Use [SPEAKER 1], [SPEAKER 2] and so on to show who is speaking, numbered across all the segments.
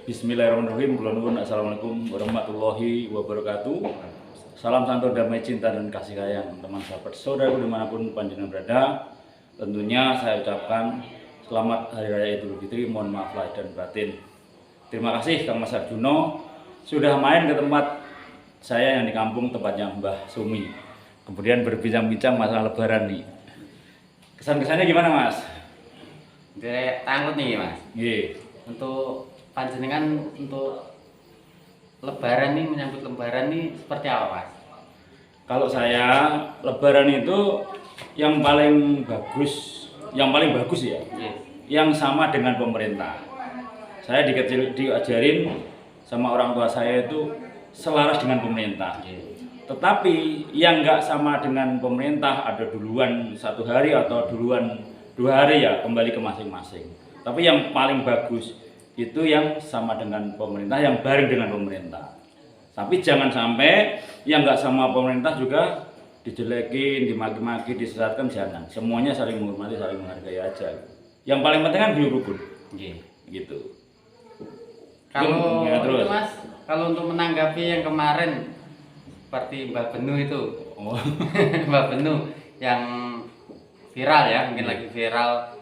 [SPEAKER 1] Bismillahirrahmanirrahim. Assalamualaikum warahmatullahi wabarakatuh. Salam santun, damai, cinta dan kasih sayang teman sahabat saudara dimanapun panjenengan berada. Tentunya saya ucapkan selamat Hari Raya Idul Fitri. Mohon maaf lahir dan batin. Terima kasih Kang Mas Arjuno sudah main ke tempat saya yang di kampung, tempatnya Mbah Sumi. Kemudian berbincang-bincang masalah Lebaran nih. Kesan-kesannya gimana Mas?
[SPEAKER 2] Derek tanggut nih Mas.
[SPEAKER 1] Nggih.
[SPEAKER 2] Untuk panjenengan untuk Lebaran nih, menyambut Lebaran nih seperti apa Mas?
[SPEAKER 1] Kalau saya Lebaran itu yang paling bagus ya, yang sama dengan pemerintah. Saya diajarin sama orang tua saya itu selaras dengan pemerintah. Tetapi yang nggak sama dengan pemerintah ada duluan 1 hari atau duluan 2 hari ya, kembali ke masing-masing. Tapi yang paling bagus itu yang sama dengan pemerintah, yang bareng dengan pemerintah. Tapi jangan sampai yang nggak sama pemerintah juga dijelekin, dimaki-maki, disesatkan, jangan. Semuanya saling menghormati, saling menghargai aja. Yang paling penting kan hidup rukun. Gitu.
[SPEAKER 2] Kalau
[SPEAKER 1] ya, terus.
[SPEAKER 2] itu Mas, kalau untuk menanggapi yang kemarin seperti Mbak Benu itu, Mbak Benu yang viral ya, mungkin lagi viral.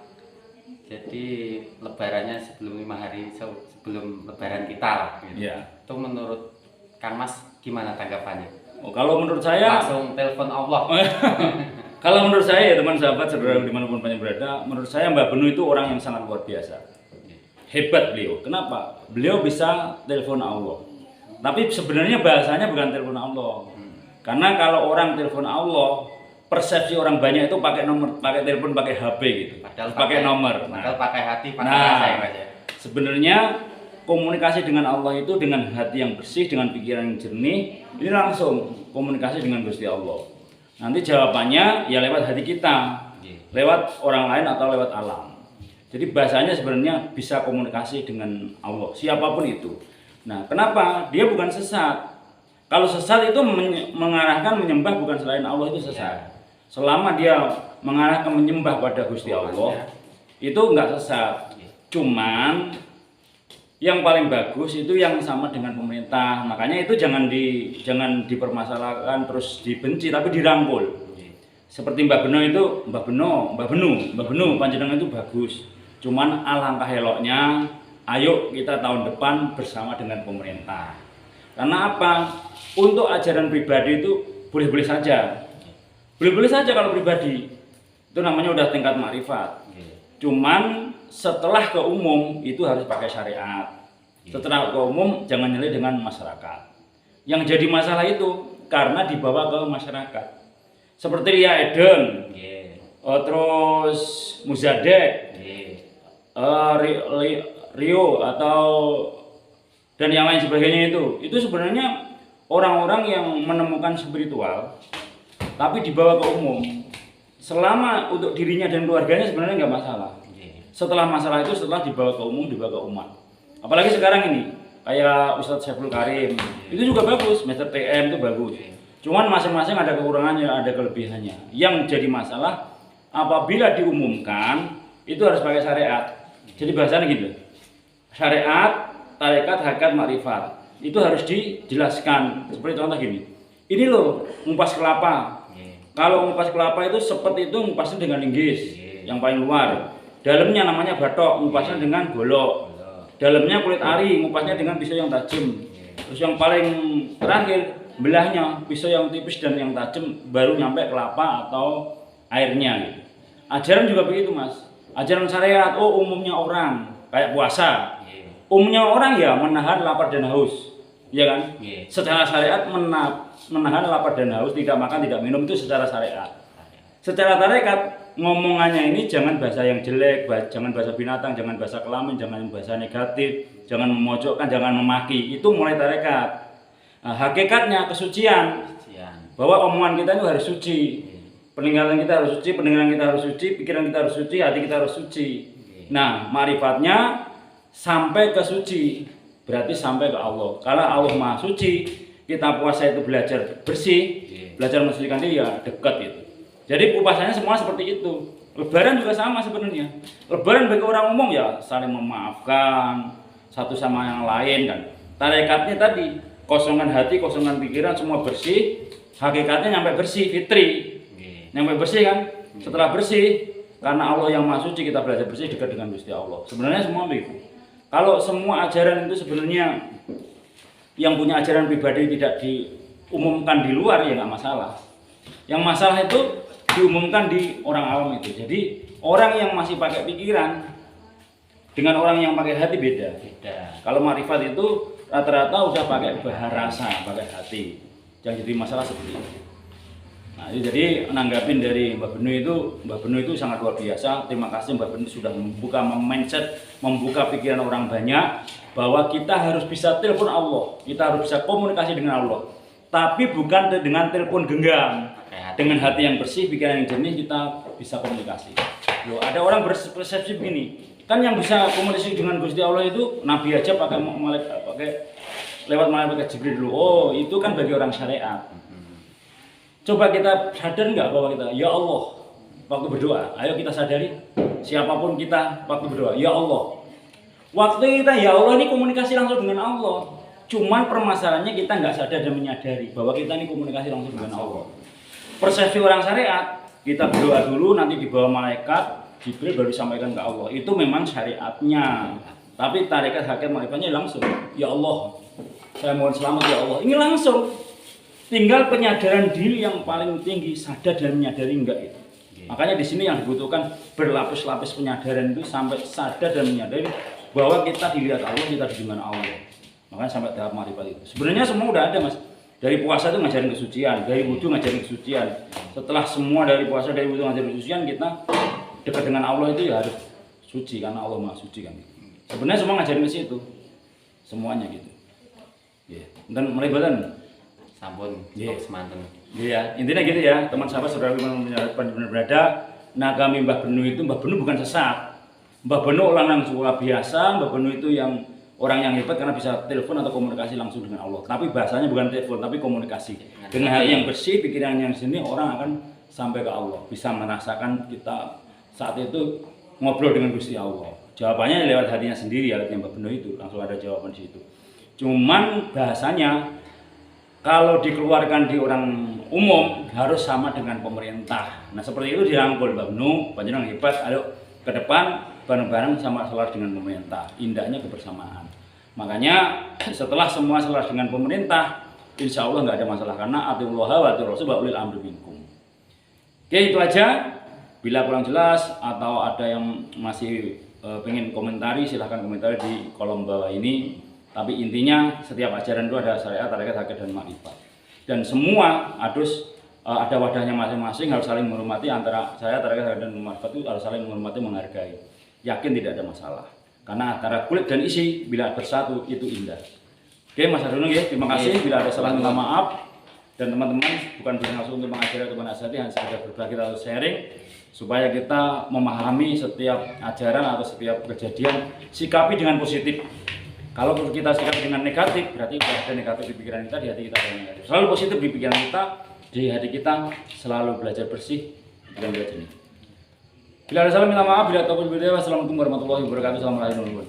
[SPEAKER 2] Jadi lebarannya sebelum 5 hari sebelum lebaran kita lah gitu. Itu menurut Kang Mas gimana tanggapannya?
[SPEAKER 1] Kalau menurut saya
[SPEAKER 2] langsung telepon Allah.
[SPEAKER 1] Kalau menurut saya ya teman sahabat saudara dimanapun panjang berada, menurut saya Mbak Benu itu orang yang sangat luar biasa. Hebat beliau. Kenapa? Beliau bisa telepon Allah. Tapi sebenarnya bahasanya bukan telepon Allah. Karena kalau orang telepon Allah, persepsi orang banyak itu pakai nomor, pakai telepon, pakai HP gitu.
[SPEAKER 2] Padahal
[SPEAKER 1] pakai nomor.
[SPEAKER 2] Padahal pakai hati, pakai rasa ya Mas ya.
[SPEAKER 1] Sebenarnya komunikasi dengan Allah itu dengan hati yang bersih, dengan pikiran yang jernih, ini langsung komunikasi dengan Gusti Allah. Nanti jawabannya ya lewat hati kita, lewat orang lain atau lewat alam. Jadi bahasanya sebenarnya bisa komunikasi dengan Allah, siapapun itu. Nah, kenapa? Dia bukan sesat. Kalau sesat itu mengarahkan menyembah bukan selain Allah, itu sesat. Selama dia mengarahkan menyembah pada Gusti Allah, itu enggak sesat. Cuman yang paling bagus itu yang sama dengan pemerintah. Makanya itu jangan dipermasalahkan terus dibenci, tapi dirangkul. Seperti Mbak Benu panjenengan itu bagus. Cuman alangkah eloknya ayo kita tahun depan bersama dengan pemerintah. Karena apa? Untuk ajaran pribadi itu boleh-boleh saja. Boleh-boleh saja kalau pribadi. Itu namanya udah tingkat makrifat. Cuman setelah ke umum itu harus pakai syariat. Setelah ke umum jangan nyelih dengan masyarakat. Yang jadi masalah itu karena dibawa ke masyarakat. Seperti Ria Eden, terus Muzadek, Rio atau dan yang lain sebagainya itu sebenarnya orang-orang yang menemukan spiritual tapi dibawa ke umum. Selama untuk dirinya dan keluarganya sebenarnya nggak masalah. Setelah masalah itu setelah dibawa ke umum, dibawa ke umat. Apalagi sekarang ini kayak Ustadz Syaiful Karim itu juga bagus, Mr. TM itu bagus. Cuman masing-masing ada kekurangannya, ada kelebihannya. Yang jadi masalah apabila diumumkan itu harus pakai syariat. Jadi bahasanya gitu. Syariat, tarekat, hakikat, makrifat itu harus dijelaskan. Seperti contoh gini. Ini loh ngupas kelapa. Kalau ngupas kelapa itu seperti itu ngupasnya dengan linggis yang paling luar. Dalamnya namanya batok, ngupasnya dengan golok. Dalamnya kulit ari, ngupasnya dengan pisau yang tajam. Terus yang paling terakhir belahnya pisau yang tipis dan yang tajam baru nyampe kelapa atau airnya gitu. Ajaran juga begitu Mas. Ajaran syariat, umumnya orang kayak puasa. Umumnya orang ya menahan lapar dan haus. Iya kan? Secara syariat menahan lapar dan haus, tidak makan, tidak minum itu secara syariat. Secara tarekat ngomongannya ini jangan bahasa yang jelek, jangan bahasa binatang, jangan bahasa kelamin, jangan bahasa negatif, jangan memojokkan, jangan memaki. Itu mulai tarekat. Nah, hakikatnya kesucian. Bahwa omongan kita itu harus suci. Peninggalan kita harus suci, pendengaran kita harus suci, pikiran kita harus suci, hati kita harus suci. Nah, marifatnya sampai ke suci. Berarti sampai ke Allah. Kalau Allah Maha Suci, kita puasa itu belajar bersih, belajar mensucikan diri ya dekat itu. Jadi puasanya semua seperti itu. Lebaran juga sama sebenarnya. Lebaran bagi orang umum ya saling memaafkan, satu sama yang lain kan. Tarekatnya tadi kosongan hati, kosongan pikiran, semua bersih. Hakikatnya nyampe bersih, fitri. Nyampe bersih kan. Setelah bersih, karena Allah yang Maha Suci, kita belajar bersih dekat dengan Gusti Allah. Sebenarnya semua begitu. Kalau semua ajaran itu sebenarnya yang punya ajaran pribadi tidak diumumkan di luar ya nggak masalah. Yang masalah itu diumumkan di orang awam itu. Jadi orang yang masih pakai pikiran dengan orang yang pakai hati beda. Kalau makrifat itu rata-rata udah pakai bahasa, pakai hati. Yang jadi masalah seperti itu. Nah, jadi nanggapin dari Mbak Benu itu sangat luar biasa. Terima kasih Mbak Benu sudah membuka mindset, membuka pikiran orang banyak bahwa kita harus bisa telepon Allah, kita harus bisa komunikasi dengan Allah. Tapi bukan dengan telepon genggam. Dengan hati yang bersih, pikiran yang jernih kita bisa komunikasi. Loh, ada orang berpersepsi begini, kan yang bisa komunikasi dengan Gusti Allah itu Nabi aja pakai lewat malaikat Jibril dulu. Oh, itu kan bagi orang syariat. Coba kita sadar nggak bahwa kita, ya Allah, waktu berdoa, ayo kita sadari, siapapun kita waktu berdoa, ya Allah. Waktu kita, ya Allah, ini komunikasi langsung dengan Allah. Cuman permasalahannya kita nggak sadar dan menyadari bahwa kita ini komunikasi langsung dengan Allah. Persepsi orang syariat, kita berdoa dulu, nanti dibawa malaikat, Jibril baru disampaikan ke Allah. Itu memang syariatnya. Tapi tarekat hakikat marifatnya langsung, ya Allah, saya mohon selamat ya Allah. Ini langsung. Tinggal penyadaran diri yang paling tinggi, sadar dan menyadari enggak itu. Makanya di sini yang dibutuhkan berlapis-lapis penyadaran itu sampai sadar dan menyadari bahwa kita dilihat Allah, kita di dengan Allah. Makanya sampai tahap marifat itu. Sebenarnya semua udah ada, Mas. Dari puasa itu ngajarin kesucian, dari wudhu ngajarin kesucian. Setelah semua dari puasa, dari wudhu ngajarin kesucian, kita dekat dengan Allah itu ya harus suci karena Allah Maha Suci kan. Sebenarnya semua ngajarin ke situ. Semuanya gitu. Ya, dan mulai badan
[SPEAKER 2] sampun semanten.
[SPEAKER 1] Iya, intinya gitu ya, teman sahabat saudara benar berada. Nah, kami Mbah Benu itu, Mbah Benu bukan sesat. Mbah Benu orang yang sekolah biasa, Mbah Benu itu yang orang yang hebat karena bisa telepon atau komunikasi langsung dengan Allah. Tapi bahasanya bukan telepon, tapi komunikasi. Dengan hati yang bersih, pikiran yang sini, orang akan sampai ke Allah. Bisa merasakan kita saat itu ngobrol dengan Gusti Allah. Jawabannya lewat hatinya sendiri ya, Mbah Benu itu langsung ada jawaban di situ. Cuman bahasanya kalau dikeluarkan di orang umum harus sama dengan pemerintah. Nah seperti itu dirangkul Mbak Benu, panjenengan hebat, ayo ke depan bareng-bareng sama selaras dengan pemerintah. Indahnya kebersamaan. Makanya setelah semua selaras dengan pemerintah, insya Allah nggak ada masalah karena atiullah wa atiur rasul wa ulil amri minkum. Oke, itu aja. Bila kurang jelas atau ada yang masih pengen komentari, silahkan komentari di kolom bawah ini. Tapi intinya setiap ajaran itu ada syariat, tarekat, hakikat, dan makrifat. Dan semua harus ada wadahnya masing-masing, harus saling menghormati antara saya, tarekat, hakikat, dan makrifat itu harus saling menghormati, menghargai. Yakin tidak ada masalah. Karena antara kulit dan isi bila bersatu itu indah. Oke Mas Hardono ya, terima kasih. Bila ada salah minta maaf. Dan teman-teman bukan bermaksud untuk mengajari atau menasihati, hanya sekedar berbagi atau sharing supaya kita memahami setiap ajaran atau setiap kejadian sikapi dengan positif. Kalau kita sikap dengan negatif, berarti ada negatif di pikiran kita, di hati kita ada negatif. Selalu positif di pikiran kita, di hati kita, selalu belajar bersih dan belajar jernih. Bila ada salah minta maaf, bila tahu berbeda, wassalamualaikum warahmatullahi wabarakatuh. Assalamualaikum.